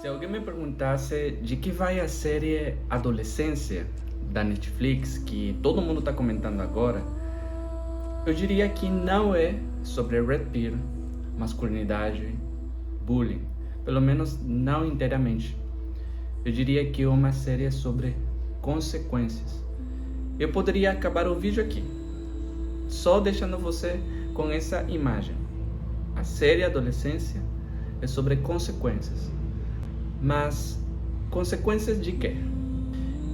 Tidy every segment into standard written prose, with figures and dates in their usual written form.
Se alguém me perguntasse de que vai a série Adolescência da Netflix, que todo mundo está comentando agora, eu diria que não é sobre Red Pill, masculinidade, bullying, pelo menos não inteiramente. Eu diria que é uma série sobre consequências. Eu poderia acabar o vídeo aqui, só deixando você com essa imagem. A série Adolescência é sobre consequências. Mas consequências de quê?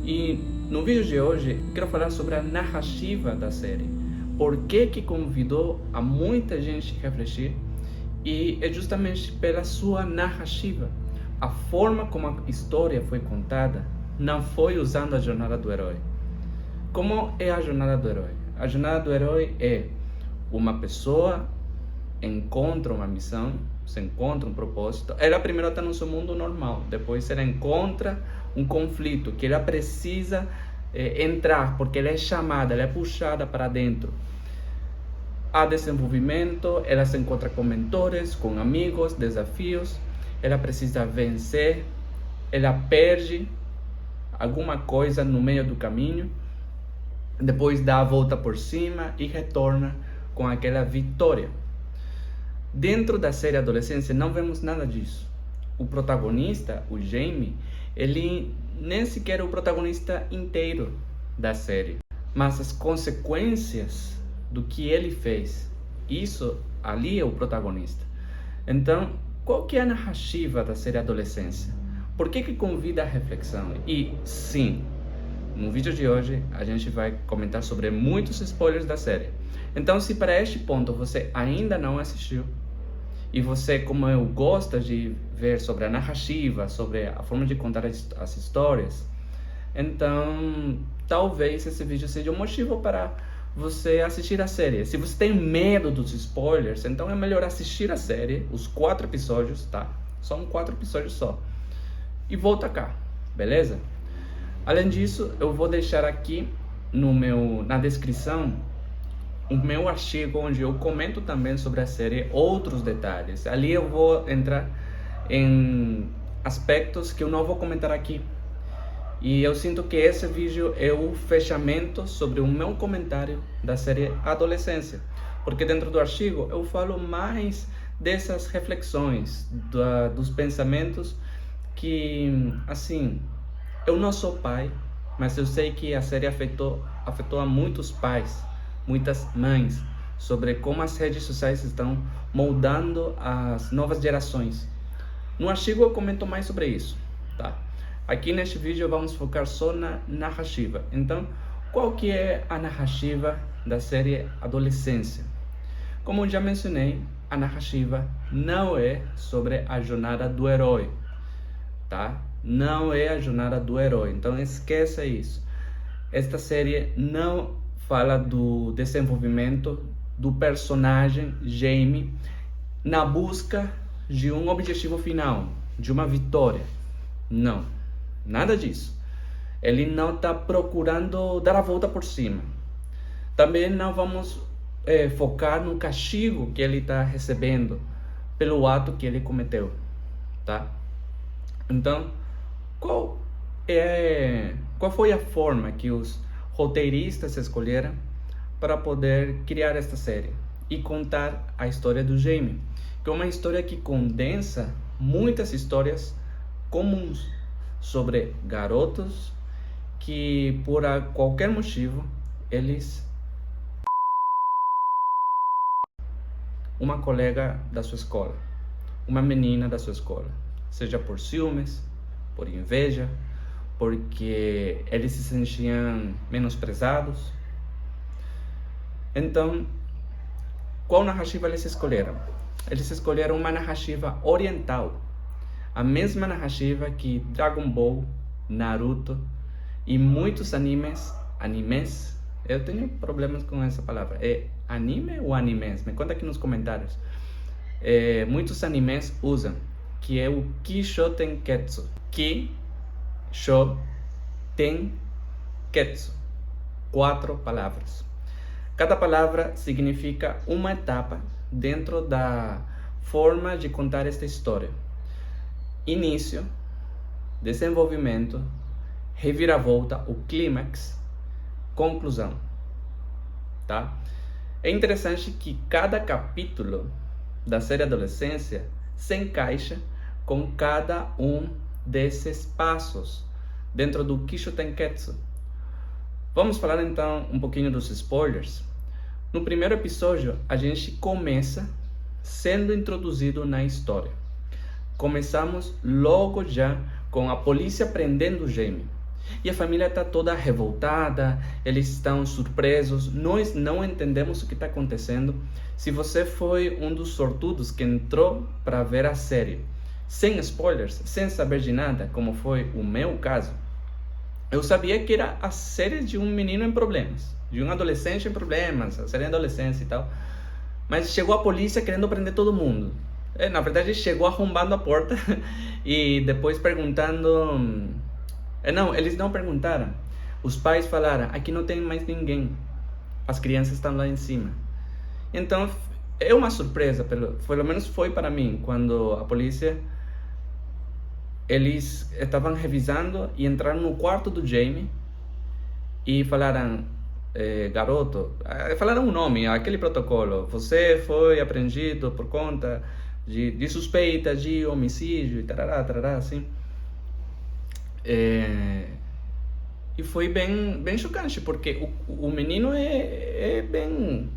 E no vídeo de hoje eu quero falar sobre a narrativa da série. Por que convidou a muita gente a refletir? E é justamente pela sua narrativa. A forma como a história foi contada não foi usando a jornada do herói. Como é a jornada do herói? A jornada do herói é uma pessoa encontra uma missão, se encontra um propósito. Ela primeiro está no seu mundo normal, depois ela encontra um conflito que ela precisa entrar, porque ela é chamada, ela é puxada para dentro. Há desenvolvimento, ela se encontra com mentores, com amigos, desafios, ela precisa vencer, ela perde alguma coisa no meio do caminho, depois dá a volta por cima e retorna com aquela vitória. Dentro da série Adolescência não vemos nada disso. O protagonista, o Jamie, ele nem sequer é o protagonista inteiro da série, mas as consequências do que ele fez, isso ali é o protagonista. Então, qual que é a narrativa da série Adolescência? Por que convida a reflexão? E sim, no vídeo de hoje a gente vai comentar sobre muitos spoilers da série. Então, se para este ponto você ainda não assistiu, e você, como eu, gosta de ver sobre a narrativa, sobre a forma de contar as histórias, então talvez esse vídeo seja um motivo para você assistir a série. Se você tem medo dos spoilers, então é melhor assistir a série, os 4 episódios, tá? São 4 episódios só. E volta cá, beleza? Além disso, eu vou deixar aqui na descrição o meu artigo onde eu comento também sobre a série outros detalhes. Ali eu vou entrar em aspectos que eu não vou comentar aqui. E eu sinto que esse vídeo é o fechamento sobre o meu comentário da série Adolescência. Porque dentro do artigo eu falo mais dessas reflexões, dos pensamentos que, assim, eu não sou pai, mas eu sei que a série afetou a muitos pais, muitas mães, sobre como as redes sociais estão moldando as novas gerações. No artigo eu comento mais sobre isso, tá? Aqui neste vídeo vamos focar só na narrativa. Então, qual que é a narrativa da série Adolescência? Como eu já mencionei, a narrativa não é sobre a jornada do herói, tá? Não é a jornada do herói, então esqueça isso. Esta série não fala do desenvolvimento do personagem Jamie na busca de um objetivo final, de uma vitória. Não, nada disso. Ele não está procurando dar a volta por cima. Também não vamos focar no castigo que ele está recebendo pelo ato que ele cometeu, tá? Então, qual foi a forma que os roteiristas escolheram para poder criar esta série e contar a história do Jamie, que é uma história que condensa muitas histórias comuns sobre garotos que por qualquer motivo uma colega da sua escola, uma menina da sua escola, seja por ciúmes, por inveja, porque eles se sentiam menosprezados. Então, qual narrativa eles escolheram? Eles escolheram uma narrativa oriental, a mesma narrativa que Dragon Ball, Naruto e muitos animes, eu tenho problemas com essa palavra, é anime ou animes? Me conta aqui nos comentários. Muitos animes usam, que é o Kisho Tenketsu. Kisho Tenketsu. 4 palavras. Cada palavra significa uma etapa dentro da forma de contar esta história. Início, desenvolvimento, reviravolta, o clímax, conclusão, tá? É interessante que cada capítulo da série Adolescência se encaixa com cada um desses passos dentro do Kisho Tenketsu. Vamos falar então um pouquinho dos spoilers. No primeiro episódio, a gente começa sendo introduzido na história. Começamos logo já com a polícia prendendo o Jamie. E a família está toda revoltada, eles estão surpresos, nós não entendemos o que está acontecendo. Se você foi um dos sortudos que entrou para ver a série sem spoilers, sem saber de nada, como foi o meu caso, eu sabia que era a série de um menino em problemas, de um adolescente em problemas, a série de adolescência e tal. Mas chegou a polícia querendo prender todo mundo. Na verdade, chegou arrombando a porta e depois perguntando... Não, eles não perguntaram. Os pais falaram, aqui não tem mais ninguém. As crianças estão lá em cima. Então, é uma surpresa, pelo menos foi para mim, quando a polícia... Eles estavam revisando e entraram no quarto do Jamie e falaram, garoto, falaram um nome, aquele protocolo, você foi apreendido por conta de suspeita de homicídio e tarará, assim. E foi bem chocante, porque o menino é bem...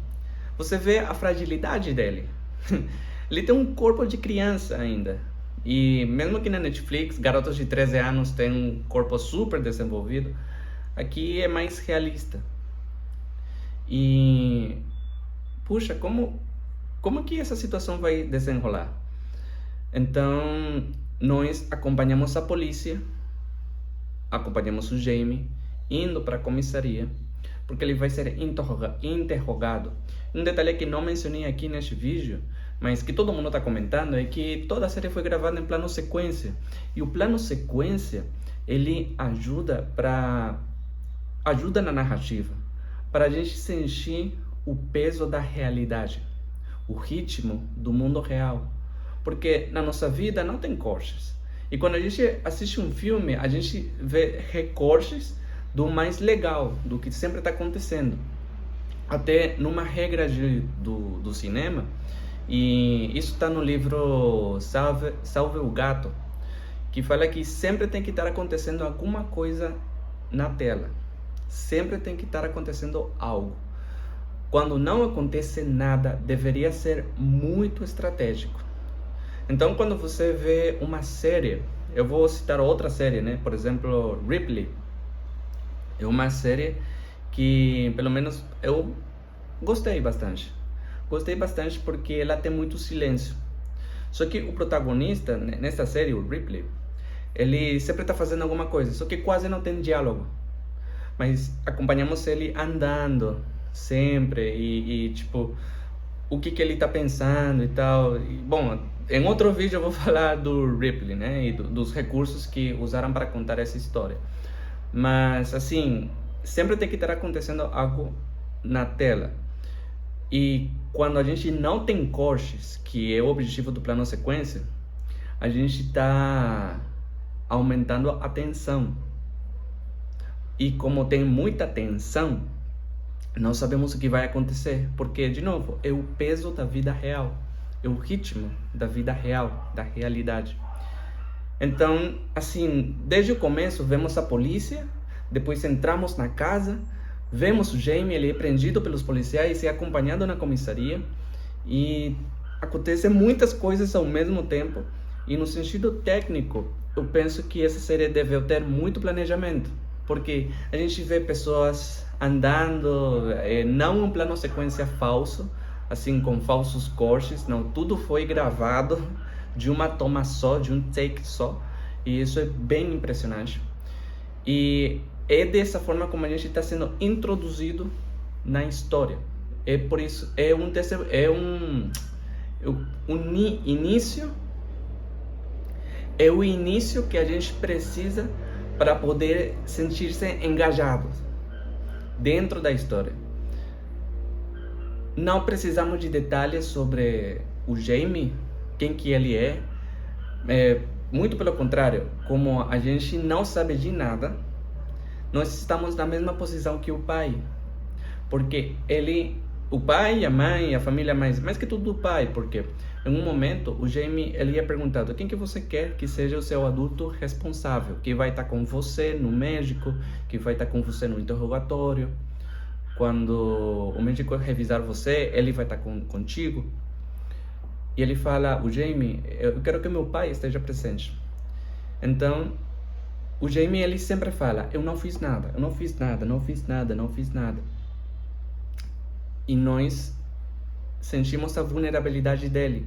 Você vê a fragilidade dele. Ele tem um corpo de criança ainda. E mesmo que na Netflix, garotos de 13 anos têm um corpo super desenvolvido, aqui é mais realista. E... puxa, como que essa situação vai desenrolar? Então, nós acompanhamos a polícia, acompanhamos o Jamie, indo para a comissaria, porque ele vai ser interrogado. Um detalhe que não mencionei aqui neste vídeo, mas que todo mundo está comentando, é que toda a série foi gravada em plano sequência. E o plano sequência, ele ajuda na narrativa, para a gente sentir o peso da realidade, o ritmo do mundo real. Porque na nossa vida não tem cortes. E quando a gente assiste um filme, a gente vê recortes do mais legal, do que sempre está acontecendo. Até numa regra do cinema, e isso está no livro Salve o Gato, que fala que sempre tem que estar acontecendo alguma coisa na tela. Sempre tem que estar acontecendo algo. Quando não acontece nada, deveria ser muito estratégico. Então, quando você vê uma série, eu vou citar outra série, né? Por exemplo, Ripley. É uma série que, pelo menos, eu gostei bastante. Gostei bastante porque ela tem muito silêncio. Só que o protagonista, nessa série, o Ripley, ele sempre está fazendo alguma coisa, só que quase não tem diálogo. Mas acompanhamos ele andando sempre e tipo, o que ele está pensando e tal. E, bom, em outro vídeo eu vou falar do Ripley, né? E dos recursos que usaram para contar essa história. Mas, assim, sempre tem que estar acontecendo algo na tela. E quando a gente não tem cortes, que é o objetivo do plano sequência, a gente está aumentando a tensão. E como tem muita tensão, não sabemos o que vai acontecer. Porque, de novo, é o peso da vida real. É o ritmo da vida real, da realidade. Então, assim, desde o começo vemos a polícia, depois entramos na casa, vemos o Jamie, ele é prendido pelos policiais e é acompanhado na comissaria. E acontecem muitas coisas ao mesmo tempo. E no sentido técnico, eu penso que essa série deve ter muito planejamento. Porque a gente vê pessoas andando, não um plano sequência falso, assim, com falsos cortes, não, tudo foi gravado de uma toma só, de um take só, e isso é bem impressionante. E é dessa forma como a gente está sendo introduzido na história. É por isso, é o início que a gente precisa para poder sentir-se engajado dentro da história. Não precisamos de detalhes sobre o Jamie, quem que ele é. muito pelo contrário, como a gente não sabe de nada, nós estamos na mesma posição que o pai. Porque o pai, a mãe, a família, mais que tudo o pai, porque em um momento o Jamie ele ia perguntado: quem que você quer que seja o seu adulto responsável, que vai estar com você no médico, que vai estar com você no interrogatório, quando o médico revisar você, ele vai estar contigo. E ele fala: o Jamie, eu quero que meu pai esteja presente. Então o Jamie ele sempre fala: eu não fiz nada, eu não fiz nada, não fiz nada, não fiz nada. E nós sentimos a vulnerabilidade dele.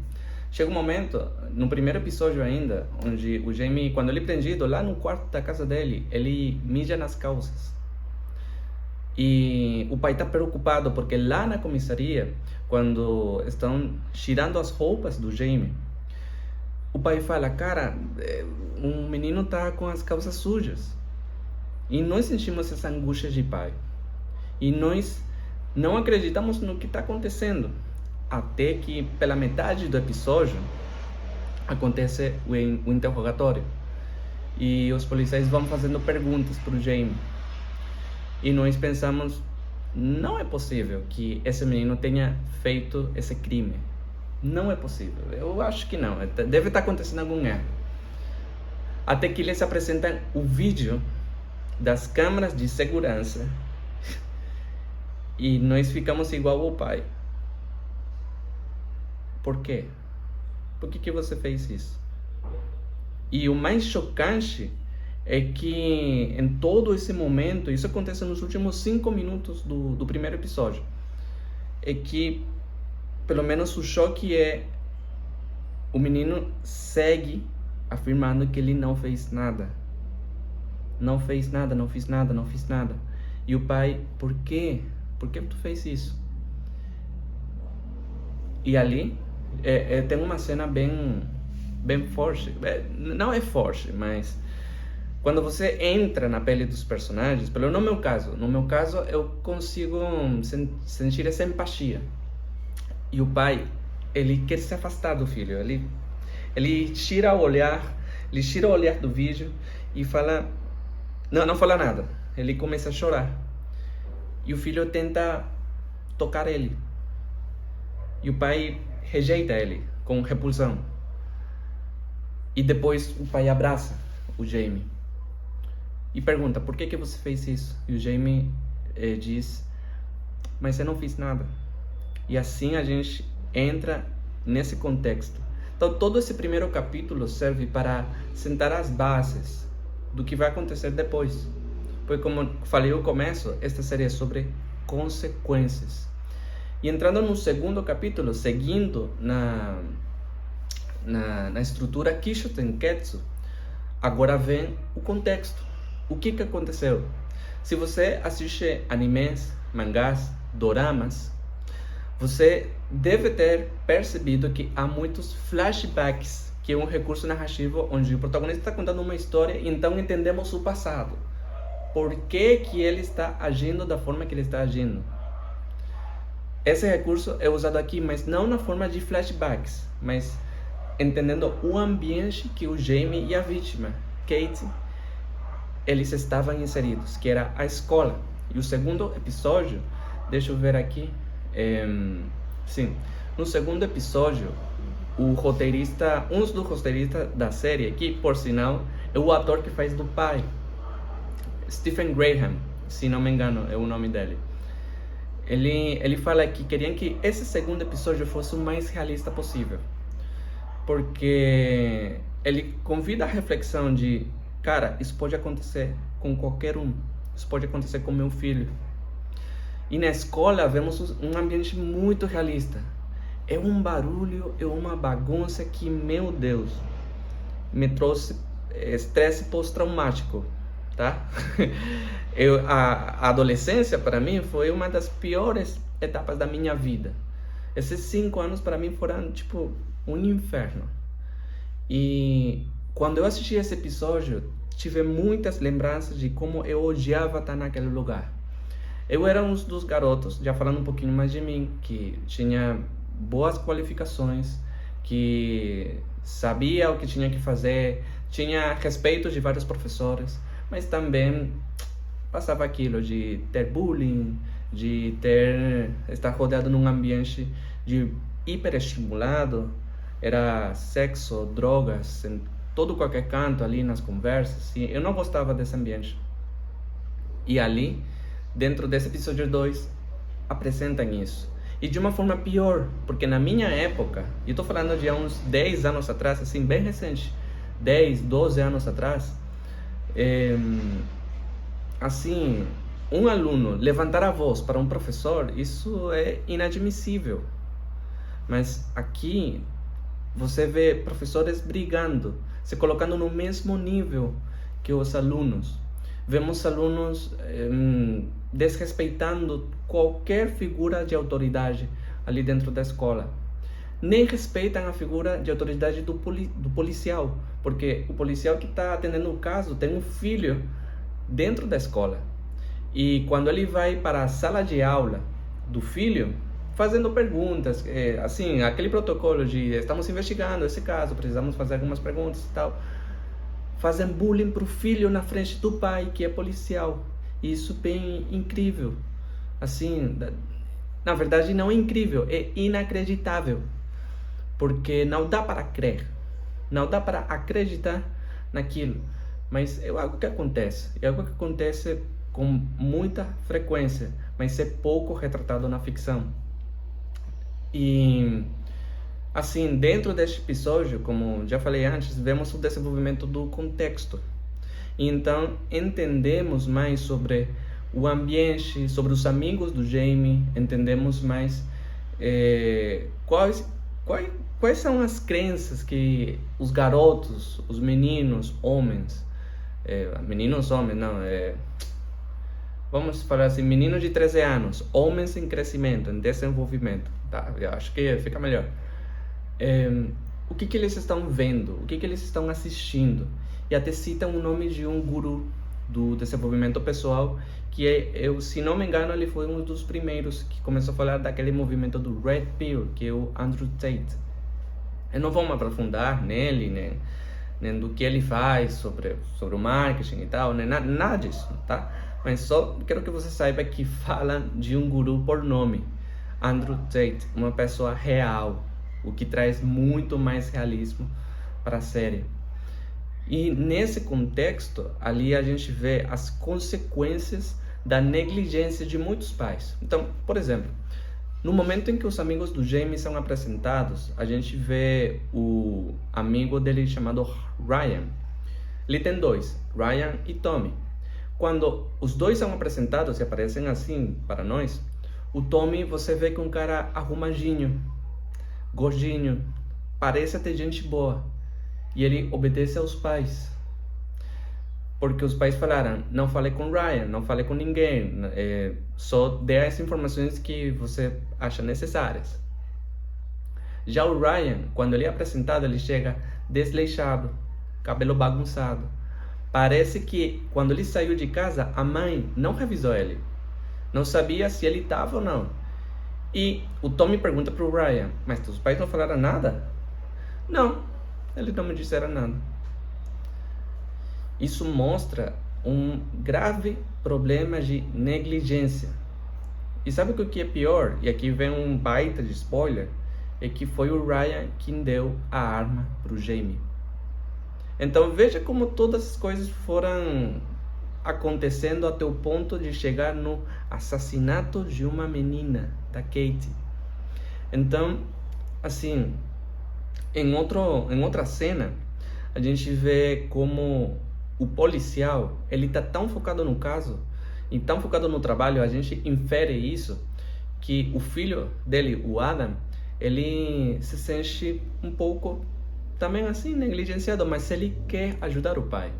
Chega um momento, no primeiro episódio ainda, onde o Jamie, quando ele é prendido lá no quarto da casa dele, ele mija nas calças. E o pai está preocupado porque lá na comissaria, quando estão tirando as roupas do Jamie, o pai fala: cara, um menino está com as calças sujas. E nós sentimos essa angústia de pai. E nós não acreditamos no que está acontecendo. Até que, pela metade do episódio, acontece o interrogatório. E os policiais vão fazendo perguntas para o Jamie. E nós pensamos: não é possível que esse menino tenha feito esse crime. Não é possível. Eu acho que não. Deve estar acontecendo algum erro. Até que eles apresentam o vídeo das câmeras de segurança. E nós ficamos igual ao pai. Por quê? Por que você fez isso? E o mais chocante é que em todo esse momento, isso acontece nos últimos 5 minutos do primeiro episódio, é que pelo menos o choque é o menino segue afirmando que ele não fez nada. Não fez nada, não fiz nada, não fiz nada. E o pai: por quê? Por que tu fez isso? E ali tem uma cena bem forte. Não é forte, mas quando você entra na pele dos personagens, pelo no meu caso eu consigo sentir essa empatia. E o pai, ele quer se afastar do filho. Ele tira o olhar do vídeo e fala, não fala nada. Ele começa a chorar. E o filho tenta tocar ele. E o pai rejeita ele com repulsão. E depois o pai abraça o Jamie e pergunta: por que você fez isso? E o Jamie diz: mas eu não fiz nada. E assim a gente entra nesse contexto. Então todo esse primeiro capítulo serve para sentar as bases do que vai acontecer depois. Porque, como falei no começo, esta série é sobre consequências. E entrando no segundo capítulo, seguindo na estrutura Kisho Tenketsu, agora vem o contexto. O que aconteceu? Se você assiste animes, mangás, doramas, você deve ter percebido que há muitos flashbacks, que é um recurso narrativo onde o protagonista está contando uma história e então entendemos o passado. Por que ele está agindo da forma que ele está agindo? Esse recurso é usado aqui, mas não na forma de flashbacks, mas entendendo o ambiente que o Jamie e a vítima, Kate, eles estavam inseridos, que era a escola. E o segundo episódio, deixa eu ver aqui, sim, no segundo episódio, um dos roteiristas da série aqui, por sinal, é o ator que faz do pai, Stephen Graham, se não me engano, é o nome dele. Ele fala que queriam que esse segundo episódio fosse o mais realista possível, porque ele convida a reflexão de, cara, isso pode acontecer com qualquer um, isso pode acontecer com meu filho. E na escola vemos um ambiente muito realista. É um barulho, é uma bagunça que, meu Deus, me trouxe estresse pós-traumático, tá? A adolescência para mim foi uma das piores etapas da minha vida. Esses 5 anos para mim foram tipo um inferno. E quando eu assisti esse episódio, tive muitas lembranças de como eu odiava estar naquele lugar. Eu era um dos garotos, já falando um pouquinho mais de mim, que tinha boas qualificações, que sabia o que tinha que fazer, tinha respeito de vários professores, mas também passava aquilo de ter bullying, de estar rodeado num ambiente de hiperestimulado, era sexo, drogas, em todo qualquer canto ali nas conversas, e eu não gostava desse ambiente. E ali, dentro desse episódio 2, apresentam isso. E de uma forma pior, porque na minha época, e eu tô falando de há uns 10 anos atrás, assim, bem recente, 10, 12 anos atrás, assim, um aluno levantar a voz para um professor, isso é inadmissível. Mas aqui, você vê professores brigando, se colocando no mesmo nível que os alunos. Vemos alunos desrespeitando qualquer figura de autoridade ali dentro da escola. Nem respeitam a figura de autoridade do policial, porque o policial que está atendendo o caso tem um filho dentro da escola. E quando ele vai para a sala de aula do filho, fazendo perguntas, assim, aquele protocolo de estamos investigando esse caso, precisamos fazer algumas perguntas e tal, fazem bullying para o filho na frente do pai, que é policial. E isso é bem incrível. Assim, na verdade não é incrível, é inacreditável. Porque não dá para crer, não dá para acreditar naquilo. Mas é algo que acontece, com muita frequência, mas é pouco retratado na ficção. E assim, dentro deste episódio, como já falei antes, vemos o desenvolvimento do contexto. Então, entendemos mais sobre o ambiente, sobre os amigos do Jamie, entendemos mais quais são as crenças que os garotos, os meninos, homens, vamos falar assim, meninos de 13 anos, homens em crescimento, em desenvolvimento, tá? Eu acho que fica melhor. O que eles estão vendo, o que eles estão assistindo. E até citam o nome de um guru do desenvolvimento pessoal, que se não me engano, ele foi um dos primeiros que começou a falar daquele movimento do Red Pill, que é o Andrew Tate. Eu não vou me aprofundar nele, nem do que ele faz sobre o marketing e tal, nem nada disso, tá? Mas só quero que você saiba que fala de um guru por nome, Andrew Tate, uma pessoa real, o que traz muito mais realismo para a série. E nesse contexto, ali a gente vê as consequências da negligência de muitos pais. Então, por exemplo, no momento em que os amigos do Jamie são apresentados, a gente vê o amigo dele chamado Ryan. Ele tem dois, Ryan e Tommy. Quando os dois são apresentados e aparecem assim para nós, o Tommy você vê que é um cara arrumadinho, gordinho, parece até gente boa. E ele obedece aos pais. Porque os pais falaram, não fale com Ryan, não fale com ninguém, só dê as informações que você acha necessárias. Já o Ryan, quando ele é apresentado, ele chega desleixado, cabelo bagunçado. Parece que quando ele saiu de casa, a mãe não revisou ele. Não sabia se ele estava ou não. E o Tommy pergunta para o Ryan, mas os pais não falaram nada? Não, eles não me disseram nada. Isso mostra um grave problema de negligência. E sabe o que é pior? E aqui vem um baita de spoiler. É que foi o Ryan quem deu a arma para o Jamie. Então veja como todas as coisas foram acontecendo até o ponto de chegar no assassinato de uma menina, da Katie. Então, assim, em outra cena, a gente vê como o policial, ele está tão focado no caso e tão focado no trabalho, a gente infere isso, que o filho dele, o Adam, ele se sente um pouco também assim negligenciado, mas ele quer ajudar o pai.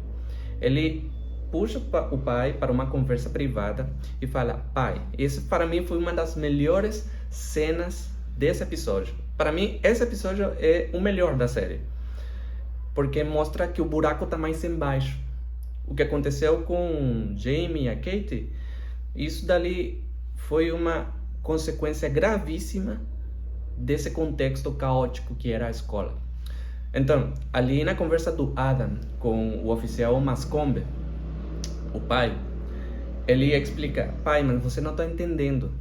Ele puxa o pai para uma conversa privada e fala: pai, esse para mim foi uma das melhores cenas desse episódio. Para mim, esse episódio é o melhor da série, porque mostra que o buraco está mais embaixo. O que aconteceu com Jamie e a Katie, isso dali foi uma consequência gravíssima desse contexto caótico que era a escola. Então, ali na conversa do Adam com o oficial Mascombe, o pai, ele explica: pai, mas você não está entendendo.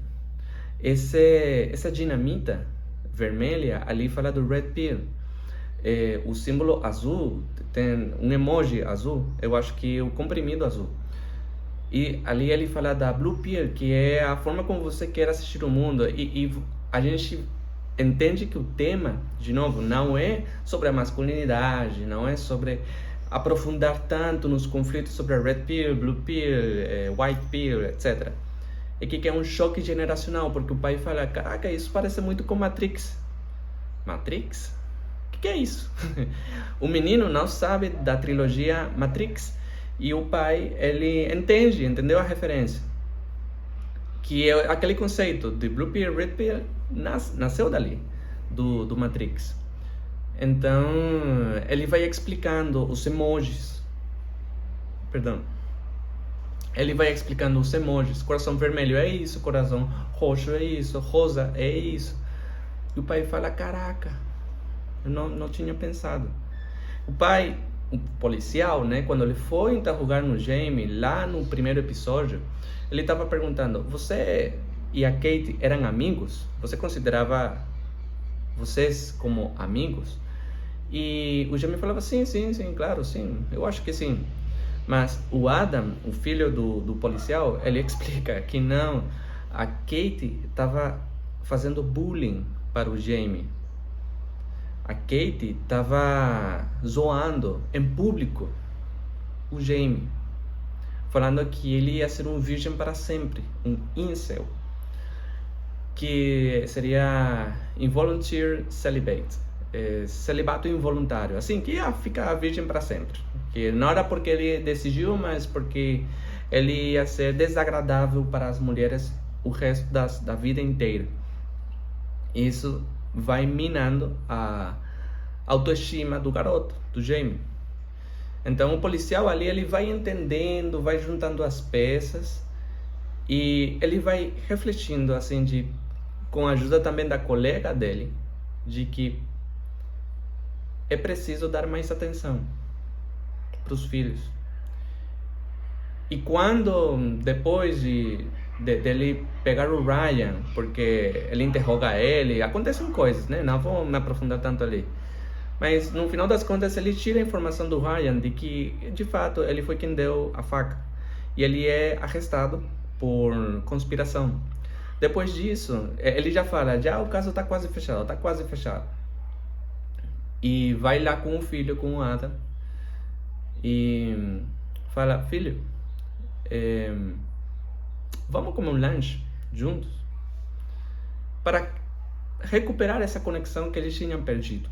Essa dinamita vermelha ali fala do Red Pill. O símbolo azul tem um emoji azul, eu acho que o comprimido azul. E ali ele fala da Blue Pill, que é a forma como você quer assistir o mundo. E a gente entende que o tema, de novo, não é sobre a masculinidade, não é sobre aprofundar tanto nos conflitos sobre a Red Pill, Blue Pill, White Pill, etc. E que é um choque generacional, porque o pai fala: caraca, isso parece muito com Matrix. Matrix? O que é isso? O menino não sabe da trilogia Matrix, e o pai, ele entendeu a referência. Que é aquele conceito de Blue Pill, Red Pill, nasceu dali, do Matrix. Então, ele vai explicando os emojis. Perdão. Ele vai explicando os emojis. Coração vermelho é isso, coração roxo é isso, rosa é isso. E o pai fala: caraca, eu não tinha pensado. O pai, o policial, né, quando ele foi interrogar no Jamie, lá no primeiro episódio, ele estava perguntando: você e a Kate eram amigos? Você considerava vocês como amigos? E o Jamie falava: sim, claro, sim, eu acho que sim. Mas o Adam, o filho do policial, ele explica que não, a Kate estava fazendo bullying para o Jamie. A Kate estava zoando em público o Jamie, falando que ele ia ser um virgem para sempre, um incel, que seria involuntary celibate, celibato involuntário, assim, que ia ficar virgem para sempre, que não era porque ele decidiu, mas porque ele ia ser desagradável para as mulheres o resto da vida inteira. Isso vai minando a autoestima do garoto, do Jamie. Então o policial ali, ele vai entendendo, vai juntando as peças e ele vai refletindo assim, com a ajuda também da colega dele, de que é preciso dar mais atenção para os filhos. E quando, depois dele pegar o Ryan, porque ele interroga ele, acontecem coisas, né? Não vou me aprofundar tanto ali. Mas no final das contas ele tira a informação do Ryan de que, de fato, ele foi quem deu a faca. E ele é arrestado por conspiração. Depois disso, ele já fala: já o caso está quase fechado. E vai lá com o filho, com o Adam, e fala: filho, vamos comer um lanche juntos, para recuperar essa conexão que eles tinham perdido.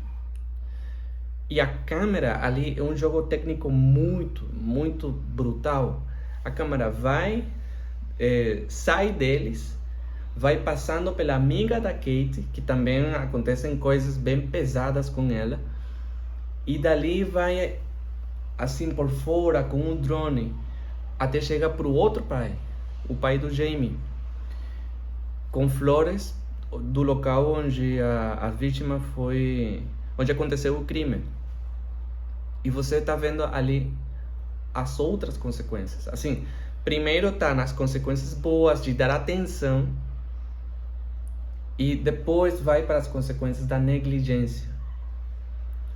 E a câmera ali é um jogo técnico muito, muito brutal. A câmera vai, sai deles, vai passando pela amiga da Kate, que também acontecem coisas bem pesadas com ela, e dali vai assim por fora com um drone até chegar para o outro pai, o pai do Jamie, com flores do local onde a vítima foi, onde aconteceu o crime. E você está vendo ali as outras consequências. Assim, primeiro está nas consequências boas de dar atenção, e depois vai para as consequências da negligência.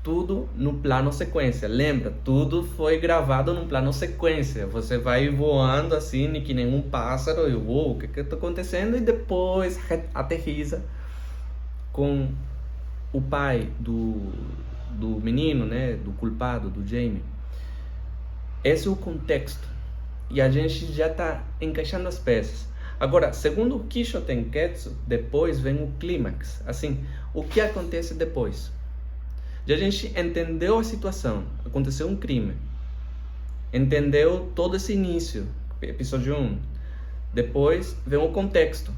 Tudo no plano sequência. Lembra, tudo foi gravado no plano sequência. Você vai voando assim, que nem um pássaro, e o que está acontecendo? E depois aterriza com o pai do menino, né, do culpado, do Jamie. Esse é o contexto. E a gente já está encaixando as peças. Agora, segundo o Kisho Tenketsu, depois vem o clímax. Assim, o que acontece depois? Já a gente entendeu a situação, aconteceu um crime, entendeu todo esse início, episódio 1. Depois vem o contexto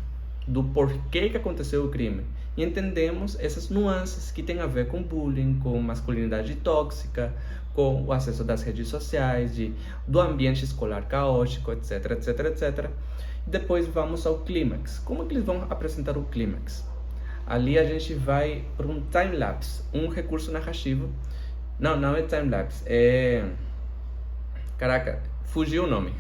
do porquê que aconteceu o crime. E entendemos essas nuances que tem a ver com bullying, com masculinidade tóxica, com o acesso das redes sociais, do ambiente escolar caótico, etc, etc, etc. Depois vamos ao clímax. Como é que eles vão apresentar o clímax? ali a gente vai para um time-lapse, um recurso narrativo. Não é time-lapse, Caraca, fugiu o nome.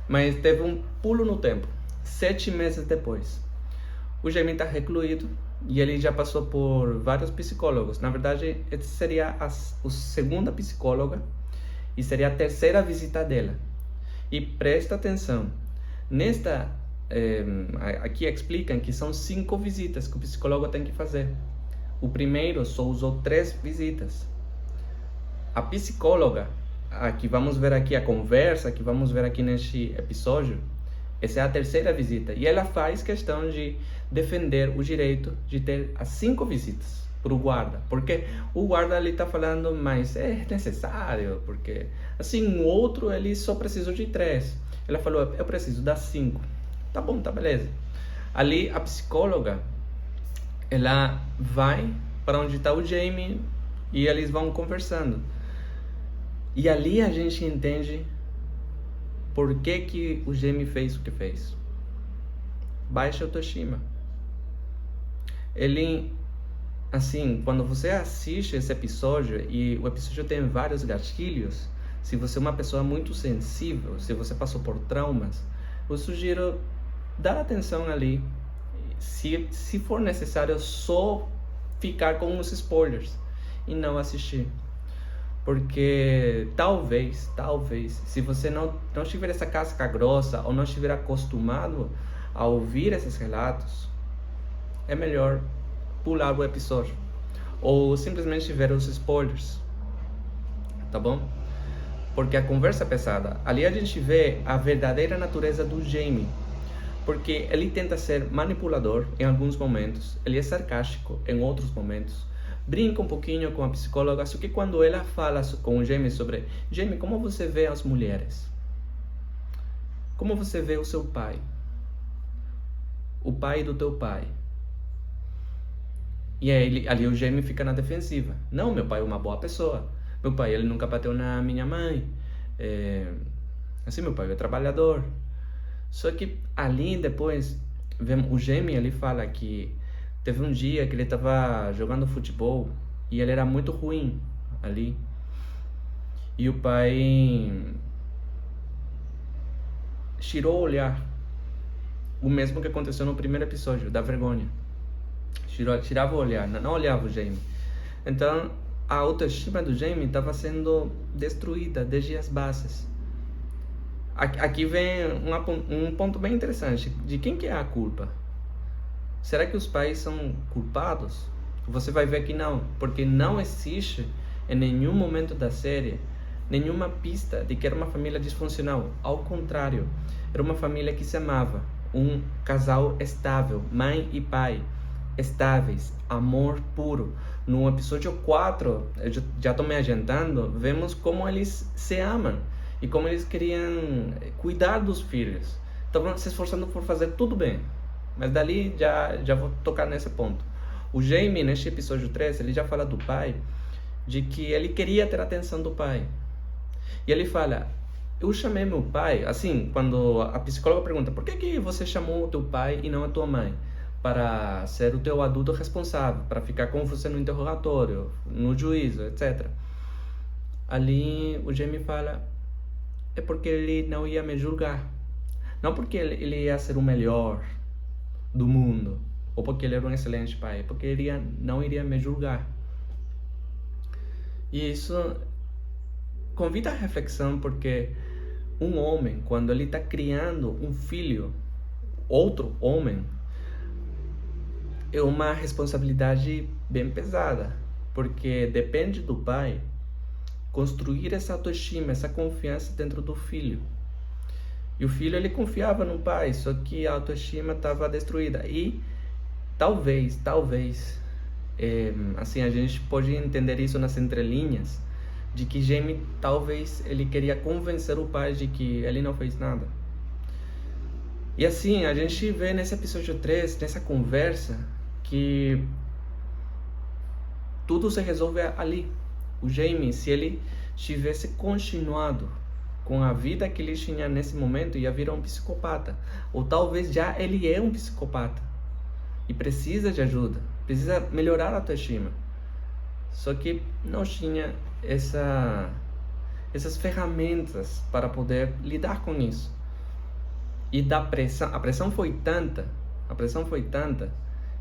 Mas teve um pulo no tempo, 7 meses depois. O Jamie está recluído e ele já passou por vários psicólogos. Na verdade, essa seria a segunda psicóloga e seria a terceira visita dela. E presta atenção, aqui explicam que são 5 visitas que o psicólogo tem que fazer. O primeiro só usou 3 visitas. A psicóloga, que vamos ver aqui a conversa, que vamos ver aqui neste episódio, essa é a terceira visita. E ela faz questão de defender o direito de ter as 5 visitas para o guarda. Porque o guarda ali está falando, mas é necessário, porque assim, o outro ele só precisa de 3. Ela falou, eu preciso das 5. Tá bom, tá beleza. Ali a psicóloga, ela vai para onde está o Jamie e eles vão conversando. E ali a gente entende por que o Jamie fez o que fez. Baixa autoestima. Ele, assim, quando você assiste esse episódio, e o episódio tem vários gatilhos, se você é uma pessoa muito sensível, se você passou por traumas, eu sugiro dar atenção ali. Se for necessário, só ficar com os spoilers e não assistir. Porque talvez, se você não tiver essa casca grossa ou não estiver acostumado a ouvir esses relatos, é melhor pular o episódio ou simplesmente ver os spoilers, tá bom? Porque a conversa é pesada. Ali a gente vê a verdadeira natureza do Jamie, porque ele tenta ser manipulador em alguns momentos, ele é sarcástico em outros momentos, brinca um pouquinho com a psicóloga, só que quando ela fala com o Jamie sobre Jamie, como você vê as mulheres? Como você vê o seu pai? O pai do teu pai? E aí, ali o Jamie fica na defensiva. Não, meu pai é uma boa pessoa. Meu pai, ele nunca bateu na minha mãe. Assim, meu pai é trabalhador. Só que ali depois, o Jamie, ele fala que teve um dia que ele estava jogando futebol e ele era muito ruim ali. E o pai tirou o olhar. O mesmo que aconteceu no primeiro episódio, da vergonha. Tirava o olhar, não olhava o Jamie. Então, a autoestima do Jamie estava sendo destruída desde as bases. Aqui vem um ponto bem interessante. De quem que é a culpa? Será que os pais são culpados? Você vai ver que não, porque não existe em nenhum momento da série nenhuma pista de que era uma família disfuncional. Ao contrário, era uma família que se amava, um casal estável, mãe e pai estáveis, amor puro. No episódio 4, eu já estou me adiantando, vemos como eles se amam e como eles queriam cuidar dos filhos. Estavam se esforçando por fazer tudo bem. Mas dali já vou tocar nesse ponto. O Jamie, neste episódio 3, ele já fala do pai, de que ele queria ter a atenção do pai. E ele fala, eu chamei meu pai, assim, quando a psicóloga pergunta, por que você chamou o teu pai e não a tua mãe? Para ser o teu adulto responsável, para ficar com você no interrogatório, no juízo, etc. Ali o Jamie fala, é porque ele não ia me julgar. Não porque ele ia ser o melhor do mundo, ou porque ele era um excelente pai, porque ele não iria me julgar. E isso convida a reflexão, porque um homem, quando ele está criando um filho, outro homem, é uma responsabilidade bem pesada, porque depende do pai construir essa autoestima, essa confiança dentro do filho. E o filho, ele confiava no pai, só que a autoestima estava destruída. E talvez, assim, a gente pode entender isso nas entrelinhas, de que Jamie, talvez, ele queria convencer o pai de que ele não fez nada. E assim, a gente vê nesse episódio 3, nessa conversa, que tudo se resolve ali. O Jamie, se ele tivesse continuado com a vida que ele tinha nesse momento, ia virar um psicopata. Ou talvez já ele é um psicopata. e precisa de ajuda, precisa melhorar a autoestima. Só que não tinha essas ferramentas para poder lidar com isso. E a pressão foi tanta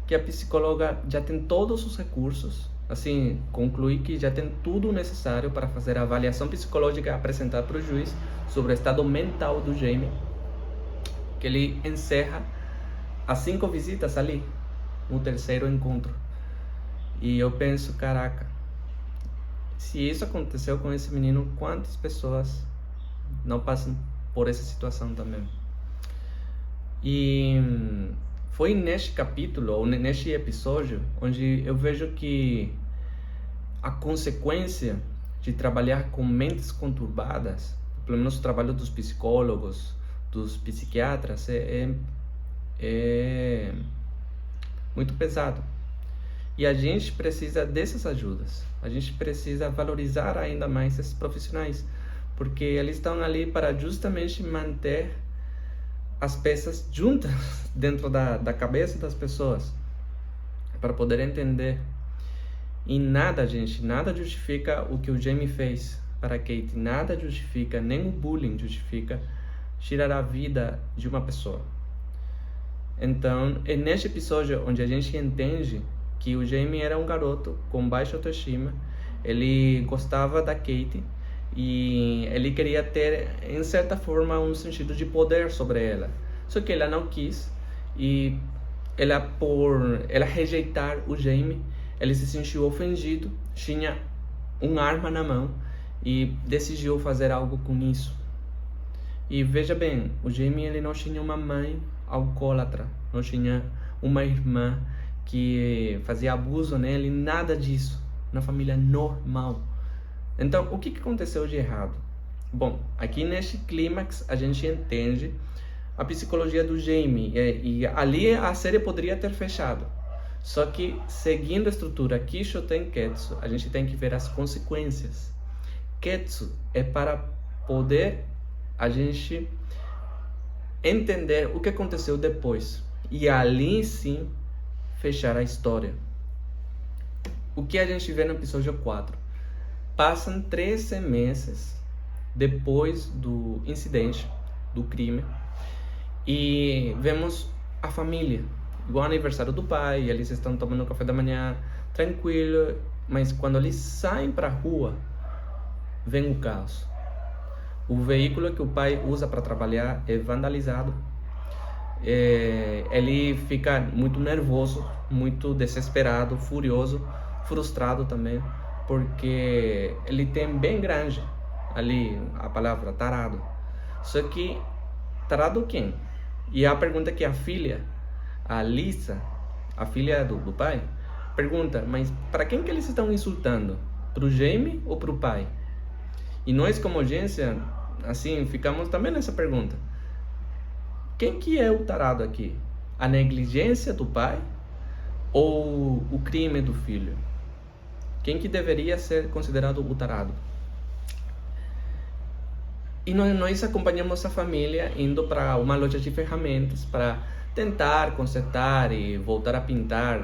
que a psicóloga já tem todos os recursos, assim, conclui que já tem tudo necessário para fazer a avaliação psicológica apresentada para o juiz sobre o estado mental do Jamie, que ele encerra as 5 visitas ali, no terceiro encontro. E eu penso, caraca, se isso aconteceu com esse menino, quantas pessoas não passam por essa situação também? E foi neste capítulo, ou neste episódio, onde eu vejo que a consequência de trabalhar com mentes conturbadas, pelo menos o trabalho dos psicólogos, dos psiquiatras, é muito pesado. E a gente precisa dessas ajudas. A gente precisa valorizar ainda mais esses profissionais, porque eles estão ali para justamente manter as peças juntas dentro da cabeça das pessoas, para poder entender. E nada, gente, nada justifica o que o Jamie fez para a Kate. Nada justifica, nem o bullying justifica tirar a vida de uma pessoa. Então, é neste episódio onde a gente entende que o Jamie era um garoto com baixa autoestima, ele gostava da Kate e ele queria ter, em certa forma, um sentido de poder sobre ela. Só que ela não quis, e por ela rejeitar o Jamie, ele se sentiu ofendido, tinha uma arma na mão e decidiu fazer algo com isso. E veja bem, o Jamie ele não tinha uma mãe alcoólatra, não tinha uma irmã que fazia abuso nele, nada disso. Uma família normal. Então, o que aconteceu de errado? Bom, aqui neste clímax a gente entende a psicologia do Jamie, e ali a série poderia ter fechado. Só que, seguindo a estrutura Kisho tem Ketsu, a gente tem que ver as consequências. Ketsu é para poder a gente entender o que aconteceu depois, e ali sim fechar a história. O que a gente vê no episódio 4? Passam 13 meses depois do incidente, do crime, e vemos a família, igual ao aniversário do pai, eles estão tomando café da manhã, tranquilo, mas quando eles saem para a rua, vem o caos. O veículo que o pai usa para trabalhar é vandalizado. Ele fica muito nervoso, muito desesperado, furioso, frustrado também, porque ele tem bem grande ali a palavra tarado. Só que tarado quem? E a pergunta que a filha, a Lisa, a filha do pai, pergunta, mas para quem que eles estão insultando? Para o Jamie ou para o pai? E nós como agência, assim, ficamos também nessa pergunta. Quem que é o tarado aqui? A negligência do pai ou o crime do filho? Quem que deveria ser considerado o tarado? E nós acompanhamos a família indo para uma loja de ferramentas para tentar consertar e voltar a pintar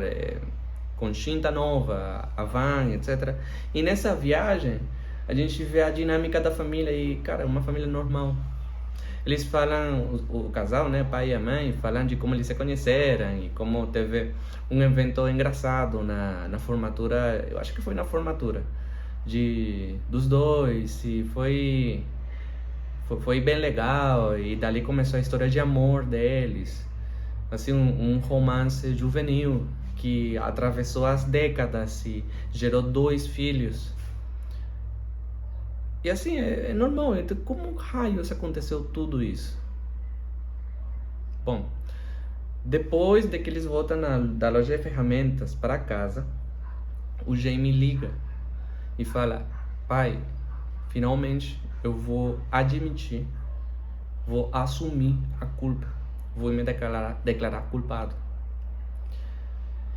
com tinta nova, a van, etc. E nessa viagem, a gente vê a dinâmica da família e, cara, é uma família normal. Eles falam, o casal, né, pai e a mãe, falam de como eles se conheceram e como teve um evento engraçado na formatura, eu acho que foi na formatura dos dois, e foi bem legal, e dali começou a história de amor deles, assim, um romance juvenil que atravessou as décadas e gerou 2 filhos. E assim, é normal. Então, como raios aconteceu tudo isso? Bom, depois de que eles voltam da loja de ferramentas para casa, o Jamie liga e fala, pai, finalmente eu vou admitir, vou assumir a culpa, vou me declarar culpado.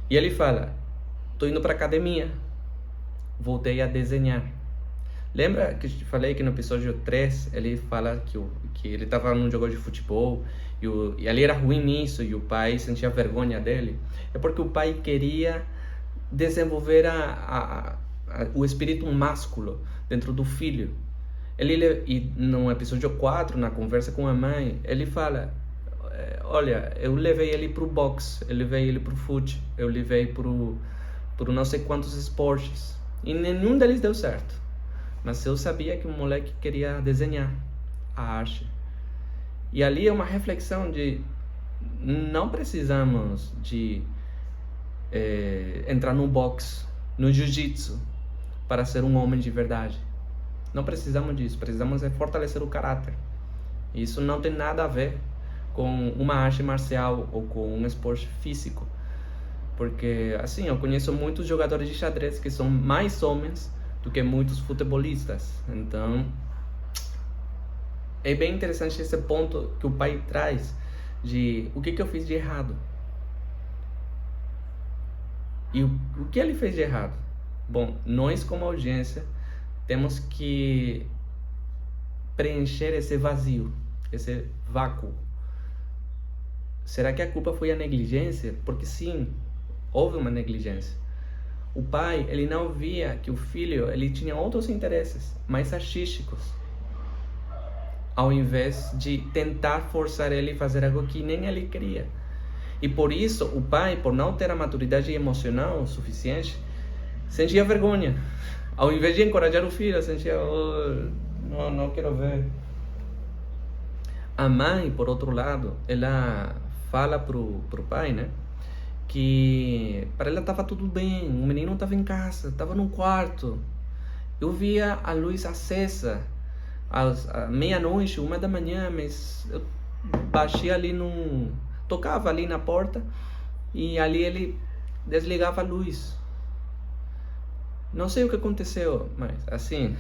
E ele fala, tô indo para academia, voltei a desenhar. Lembra que eu te falei que no episódio 3 ele fala que ele estava num jogo de futebol e ali era ruim nisso, e o pai sentia vergonha dele, é porque o pai queria desenvolver o espírito másculo dentro do filho. E no episódio 4, na conversa com a mãe, ele fala: olha, eu levei ele pro boxe, eu levei ele pro fute, eu levei pro não sei quantos esportes, e nenhum deles deu certo. Mas eu sabia que o moleque queria desenhar a arte. E ali é uma reflexão de não precisamos de entrar no boxe, no jiu-jitsu, para ser um homem de verdade. Não precisamos disso, precisamos fortalecer o caráter. Isso não tem nada a ver com uma arte marcial ou com um esporte físico. Porque, assim, eu conheço muitos jogadores de xadrez que são mais homens do que muitos futebolistas. Então, é bem interessante esse ponto que o pai traz de o que eu fiz de errado. E o que ele fez de errado? Bom, nós como audiência temos que preencher esse vazio, esse vácuo. Será que a culpa foi a negligência? Porque sim, houve uma negligência. O pai, ele não via que o filho, ele tinha outros interesses, mais artísticos, ao invés de tentar forçar ele a fazer algo que nem ele queria. E por isso, o pai, por não ter a maturidade emocional suficiente, sentia vergonha. Ao invés de encorajar o filho, sentia: não quero ver. A mãe, por outro lado, ela fala pro pai, né, que para ela estava tudo bem, o menino estava em casa, estava no quarto. Eu via a luz acesa à meia-noite, 1h da manhã, mas eu baixei ali tocava ali na porta e ali ele desligava a luz. Não sei o que aconteceu, mas assim,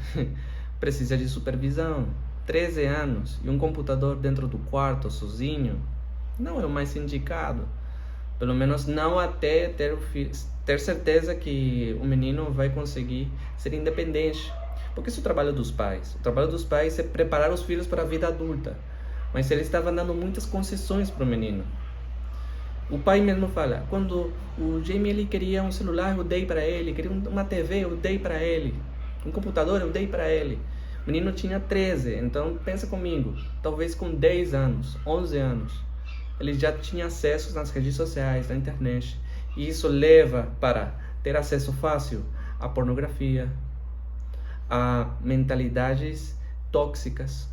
precisa de supervisão. 13 anos e um computador dentro do quarto sozinho não é o mais indicado. Pelo menos não até ter certeza que o menino vai conseguir ser independente. Porque esse é o trabalho dos pais. O trabalho dos pais é preparar os filhos para a vida adulta. Mas ele estava dando muitas concessões para o menino. O pai mesmo fala: quando o Jamie ele queria um celular, eu dei para ele. Queria uma TV, eu dei para ele. Um computador, eu dei para ele. O menino tinha 13, então pensa comigo. Talvez com 10 anos, 11 anos, ele já tinha acesso nas redes sociais, na internet. E isso leva para ter acesso fácil à pornografia, a mentalidades tóxicas,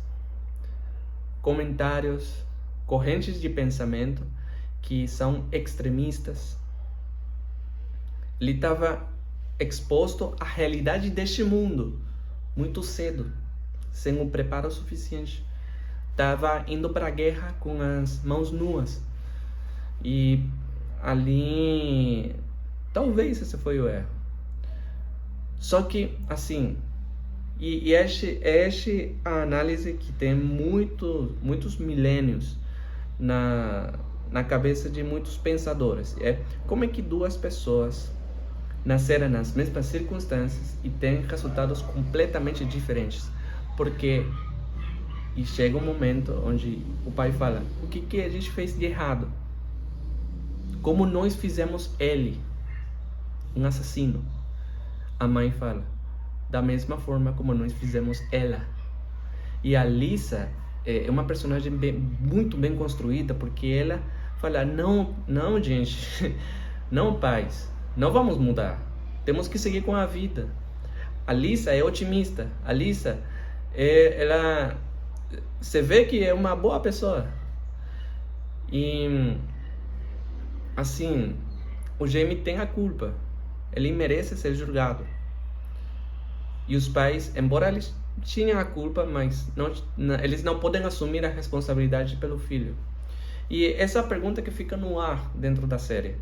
comentários, correntes de pensamento que são extremistas. Ele estava exposto à realidade deste mundo muito cedo, sem o preparo suficiente. Estava indo para a guerra com as mãos nuas. E ali, talvez esse foi o erro. Só que, assim, e esta a análise que tem muitos milênios na cabeça de muitos pensadores. É como é que duas pessoas nasceram nas mesmas circunstâncias e têm resultados completamente diferentes. Porque e chega um momento onde o pai fala: o que a gente fez de errado? Como nós fizemos ele um assassino? A mãe fala: da mesma forma como nós fizemos ela. E a Lisa é uma personagem muito bem construída, porque ela fala: não, gente, não, pais, não vamos mudar, temos que seguir com a vida. A Lisa é otimista, a Lisa ela você vê que é uma boa pessoa. E assim, o Jamie tem a culpa, ele merece ser julgado. E os pais, embora eles tinham a culpa, mas eles não podem assumir a responsabilidade pelo filho. E essa é a pergunta que fica no ar dentro da série,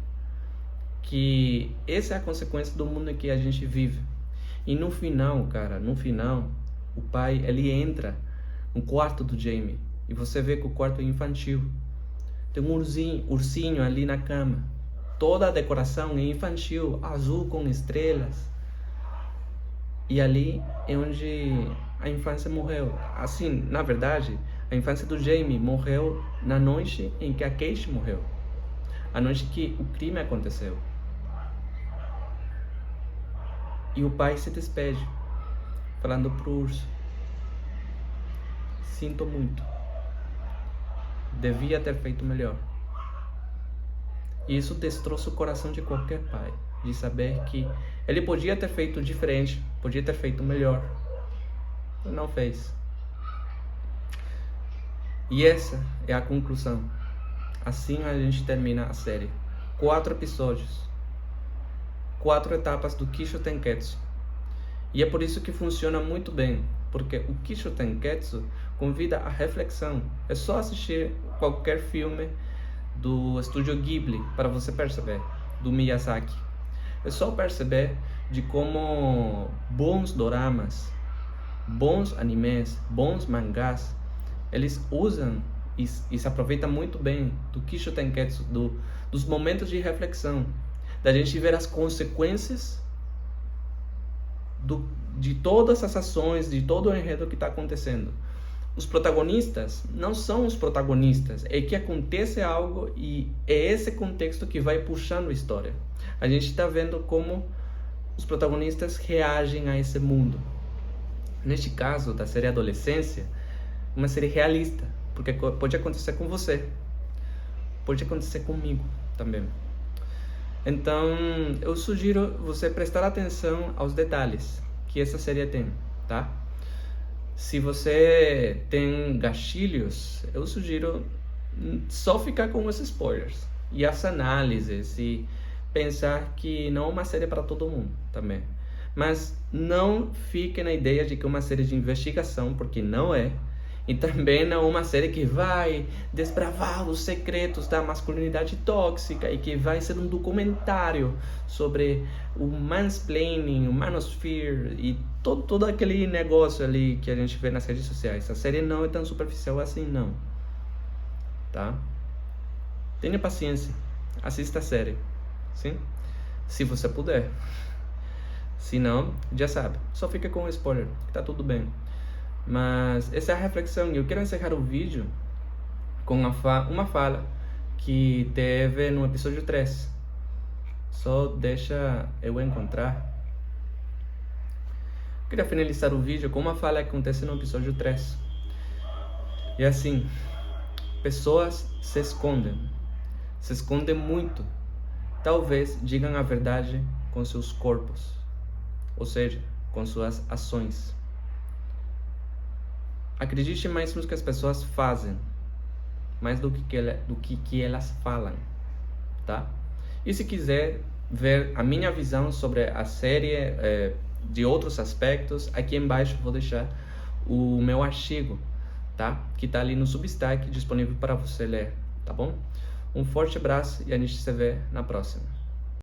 que essa é a consequência do mundo em que a gente vive. E no final, cara, o pai, ele entra no quarto do Jamie e você vê que o quarto é infantil. Tem um ursinho ali na cama. Toda a decoração é infantil, azul com estrelas. E ali é onde a infância morreu. Assim, na verdade, A infância do Jamie morreu na noite em que a Kate morreu. A noite que o crime aconteceu. E o pai se despede, falando pro urso: sinto muito. Devia ter feito melhor. E isso destroça o coração de qualquer pai, de saber que ele podia ter feito diferente, podia ter feito melhor. Mas não fez. E essa é a conclusão. Assim a gente termina a série. 4 episódios. 4 etapas do Kisho Tenketsu. E é por isso que funciona muito bem, porque o Kisho Tenketsu convida à reflexão. É só assistir qualquer filme do estúdio Ghibli para você perceber, do Miyazaki. É só perceber de como bons doramas, bons animes, bons mangás, eles usam e se aproveitam muito bem do Kisho Tenketsu, dos momentos de reflexão, da gente ver as consequências de todas as ações, de todo o enredo que está acontecendo. Os protagonistas não são os protagonistas, é que acontece algo e é esse contexto que vai puxando a história. A gente está vendo como os protagonistas reagem a esse mundo. Neste caso da série Adolescência, uma série realista, porque pode acontecer com você, pode acontecer comigo também. Então, eu sugiro você prestar atenção aos detalhes que essa série tem, tá? Se você tem gatilhos, eu sugiro só ficar com os spoilers e as análises e pensar que não é uma série para todo mundo também. Mas não fique na ideia de que é uma série de investigação, porque não é. E também não é uma série que vai desbravar os secretos da masculinidade tóxica e que vai ser um documentário sobre o mansplaining, o manosphere e todo aquele negócio ali que a gente vê nas redes sociais. A série não é tão superficial assim, não. Tá? Tenha paciência. Assista a série. Sim? Se você puder. Se não, já sabe. Só fica com o spoiler, que tá tudo bem. Mas essa é a reflexão. Eu quero encerrar o vídeo com uma fala que teve no episódio 3. Só deixa eu encontrar. Eu queria finalizar o vídeo com uma fala que acontece no episódio 3. E assim: pessoas se escondem muito. Talvez digam a verdade com seus corpos, ou seja, com suas ações. Acredite mais no que as pessoas fazem, mais do que elas falam, tá? E se quiser ver a minha visão sobre a série de outros aspectos, aqui embaixo vou deixar o meu artigo, tá? Que tá ali no Substack, disponível para você ler, tá bom? Um forte abraço e a gente se vê na próxima.